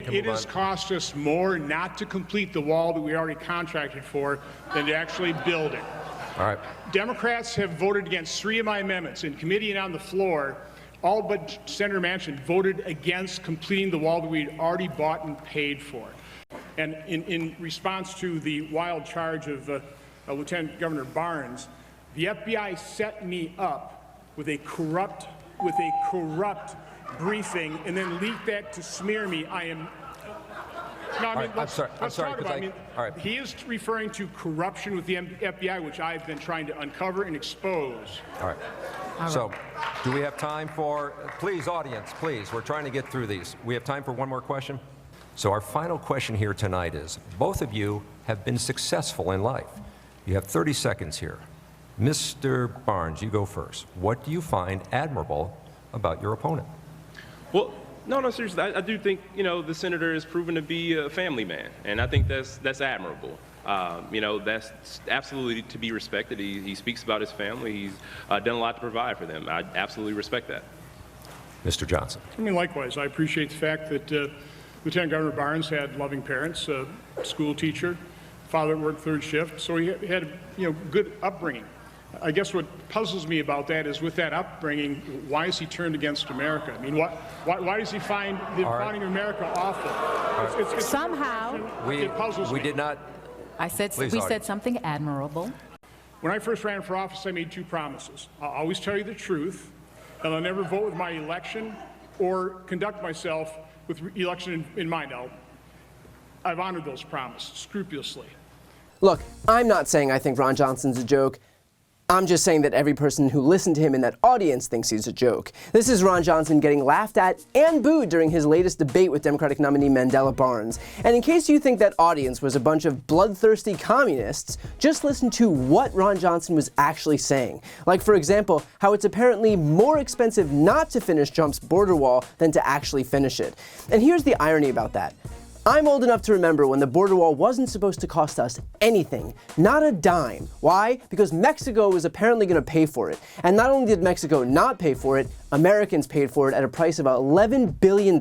to move on. It has cost us more not to complete the wall that we already contracted for than to actually build it. All right. Democrats have voted against 3 of my amendments in committee and on the floor. All but Senator Manchin voted against completing the wall that we'd already bought and paid for. And in response to the wild charge of Lieutenant Governor Barnes, the FBI set me up with a corrupt briefing and then leaked that to smear me. I'm sorry. All right. He is referring to corruption with the FBI, which I've been trying to uncover and expose. All right. So, do we have time for, please, audience, please, we're trying to get through these. We have time for one more question? So our final question here tonight is, both of you have been successful in life. You have 30 seconds here. Mr. Barnes, you go first. What do you find admirable about your opponent? Well, no, seriously. I do think, the senator has proven to be a family man, and I think that's admirable. That's absolutely to be respected. He speaks about his family. He's done a lot to provide for them. I absolutely respect that. Mr. Johnson. Likewise, I appreciate the fact that Lieutenant Governor Barnes had loving parents, a school teacher, father that worked 3rd shift, so he had good upbringing. I guess what puzzles me about that is, with that upbringing, why is he turned against America? I mean, why does he find the founding of America awful? It's somehow it puzzles me. Did not. We said something admirable. When I first ran for office, I made 2 promises. I'll always tell you the truth, and I'll never vote with my election or conduct myself with election in mind. I've honored those promises scrupulously. Look, I'm not saying I think Ron Johnson's a joke. I'm just saying that every person who listened to him in that audience thinks he's a joke. This is Ron Johnson getting laughed at and booed during his latest debate with Democratic nominee Mandela Barnes. And in case you think that audience was a bunch of bloodthirsty communists, just listen to what Ron Johnson was actually saying. Like, for example, how it's apparently more expensive not to finish Trump's border wall than to actually finish it. And here's the irony about that. I'm old enough to remember when the border wall wasn't supposed to cost us anything, not a dime. Why? Because Mexico was apparently going to pay for it. And not only did Mexico not pay for it, Americans paid for it at a price of $11 billion,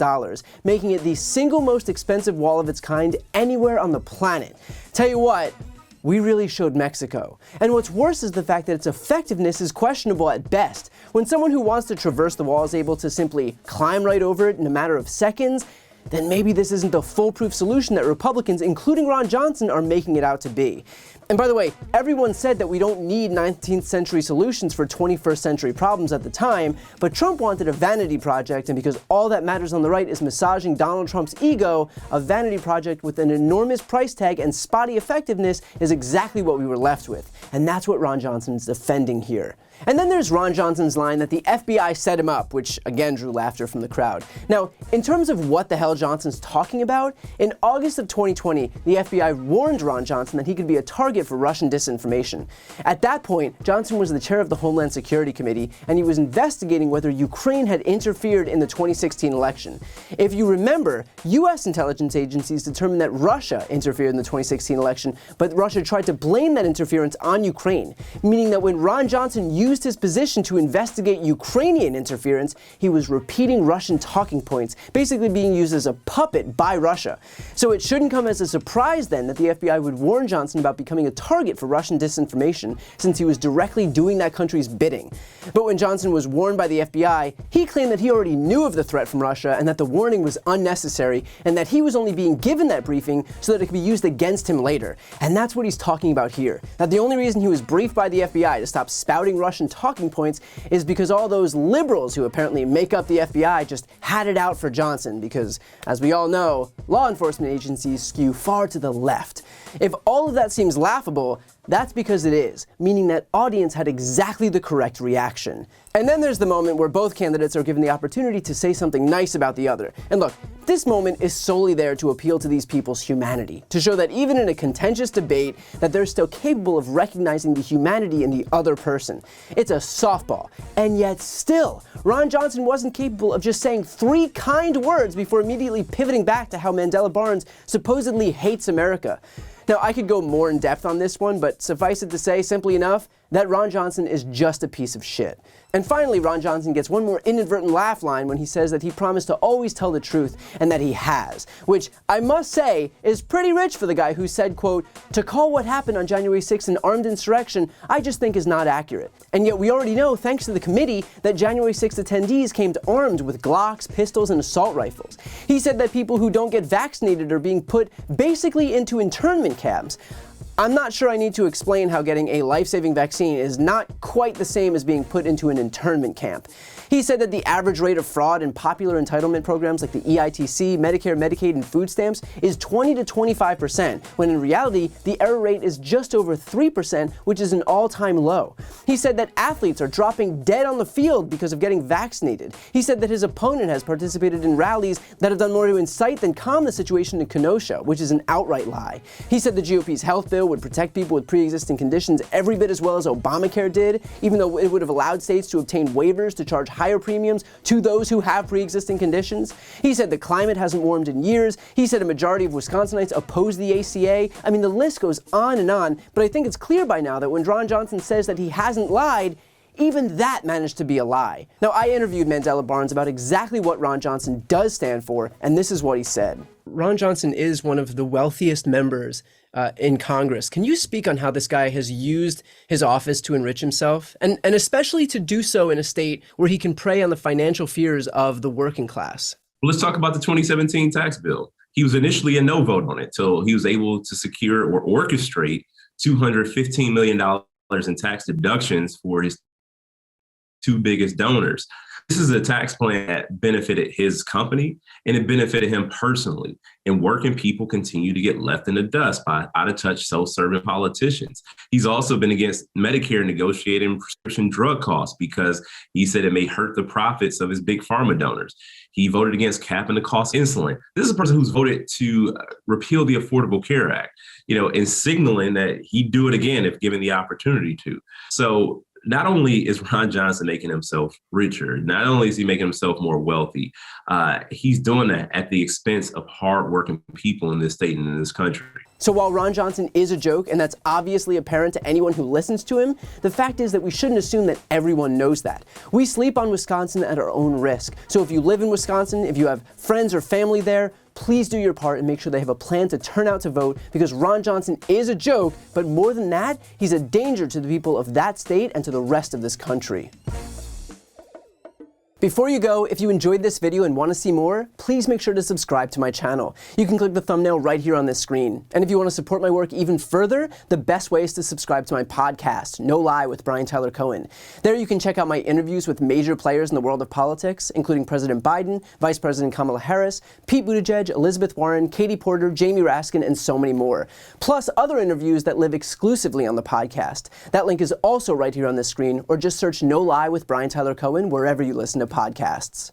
making it the single most expensive wall of its kind anywhere on the planet. Tell you what, we really showed Mexico. And what's worse is the fact that its effectiveness is questionable at best. When someone who wants to traverse the wall is able to simply climb right over it in a matter of seconds, then maybe this isn't the foolproof solution that Republicans, including Ron Johnson, are making it out to be. And by the way, everyone said that we don't need 19th century solutions for 21st century problems at the time, but Trump wanted a vanity project, and because all that matters on the right is massaging Donald Trump's ego, a vanity project with an enormous price tag and spotty effectiveness is exactly what we were left with. And that's what Ron Johnson is defending here. And then there's Ron Johnson's line that the FBI set him up, which again drew laughter from the crowd. Now, in terms of what the hell Johnson's talking about, in August of 2020, the FBI warned Ron Johnson that he could be a target for Russian disinformation. At that point, Johnson was the chair of the Homeland Security Committee, and he was investigating whether Ukraine had interfered in the 2016 election. If you remember, U.S. intelligence agencies determined that Russia interfered in the 2016 election, but Russia tried to blame that interference on Ukraine, meaning that when Ron Johnson used his position to investigate Ukrainian interference, he was repeating Russian talking points, basically being used as a puppet by Russia. So it shouldn't come as a surprise then that the FBI would warn Johnson about becoming a target for Russian disinformation, since he was directly doing that country's bidding. But when Johnson was warned by the FBI, he claimed that he already knew of the threat from Russia and that the warning was unnecessary, and that he was only being given that briefing so that it could be used against him later. And that's what he's talking about here. That the only reason he was briefed by the FBI to stop spouting Russian talking points is because all those liberals who apparently make up the FBI just had it out for Johnson, because, as we all know, law enforcement agencies skew far to the left. If all of that seems laughable, that's because it is, meaning that audience had exactly the correct reaction. And then there's the moment where both candidates are given the opportunity to say something nice about the other. And look, this moment is solely there to appeal to these people's humanity, to show that even in a contentious debate, that they're still capable of recognizing the humanity in the other person. It's a softball, and yet still, Ron Johnson wasn't capable of just saying 3 kind words before immediately pivoting back to how Mandela Barnes supposedly hates America. Now, I could go more in depth on this one, but suffice it to say, simply enough, that Ron Johnson is just a piece of shit. And finally, Ron Johnson gets one more inadvertent laugh line when he says that he promised to always tell the truth, and that he has, which I must say is pretty rich for the guy who said, quote, "To call what happened on January 6th an armed insurrection, I just think is not accurate." And yet we already know, thanks to the committee, that January 6th attendees came armed with Glocks, pistols, and assault rifles. He said that people who don't get vaccinated are being put basically into internment camps. I'm not sure I need to explain how getting a life-saving vaccine is not quite the same as being put into an internment camp. He said that the average rate of fraud in popular entitlement programs like the EITC, Medicare, Medicaid, and food stamps is 20 to 25%, when in reality, the error rate is just over 3%, which is an all-time low. He said that athletes are dropping dead on the field because of getting vaccinated. He said that his opponent has participated in rallies that have done more to incite than calm the situation in Kenosha, which is an outright lie. He said the GOP's health bill would protect people with pre-existing conditions every bit as well as Obamacare did, even though it would have allowed states to obtain waivers to charge higher premiums to those who have pre-existing conditions. He said the climate hasn't warmed in years. He said a majority of Wisconsinites oppose the ACA. I mean, the list goes on, but I think it's clear by now that when Ron Johnson says that he hasn't lied, even that managed to be a lie. Now, I interviewed Mandela Barnes about exactly what Ron Johnson does stand for, and this is what he said. Ron Johnson is one of the wealthiest members in Congress. Can you speak on how this guy has used his office to enrich himself, and especially to do so in a state where he can prey on the financial fears of the working class? Well, let's talk about the 2017 tax bill. He was initially a no vote on it till he was able to secure or orchestrate $215 million in tax deductions for his two biggest donors. This is a tax plan that benefited his company and it benefited him personally. And working people continue to get left in the dust by out-of-touch, self-serving politicians. He's also been against Medicare negotiating prescription drug costs because he said it may hurt the profits of his big pharma donors. He voted against capping the cost of insulin. This is a person who's voted to repeal the Affordable Care Act, and signaling that he'd do it again if given the opportunity to. So not only is Ron Johnson making himself richer, not only is he making himself more wealthy, he's doing that at the expense of hardworking people in this state and in this country. So while Ron Johnson is a joke, and that's obviously apparent to anyone who listens to him, the fact is that we shouldn't assume that everyone knows that. We sleep on Wisconsin at our own risk. So if you live in Wisconsin, if you have friends or family there, please do your part and make sure they have a plan to turn out to vote, because Ron Johnson is a joke, but more than that, he's a danger to the people of that state and to the rest of this country. Before you go, if you enjoyed this video and want to see more, please make sure to subscribe to my channel. You can click the thumbnail right here on this screen. And if you want to support my work even further, the best way is to subscribe to my podcast, No Lie with Brian Tyler Cohen. There you can check out my interviews with major players in the world of politics, including President Biden, Vice President Kamala Harris, Pete Buttigieg, Elizabeth Warren, Katie Porter, Jamie Raskin, and so many more. Plus other interviews that live exclusively on the podcast. That link is also right here on this screen, or just search No Lie with Brian Tyler Cohen wherever you listen to podcasts.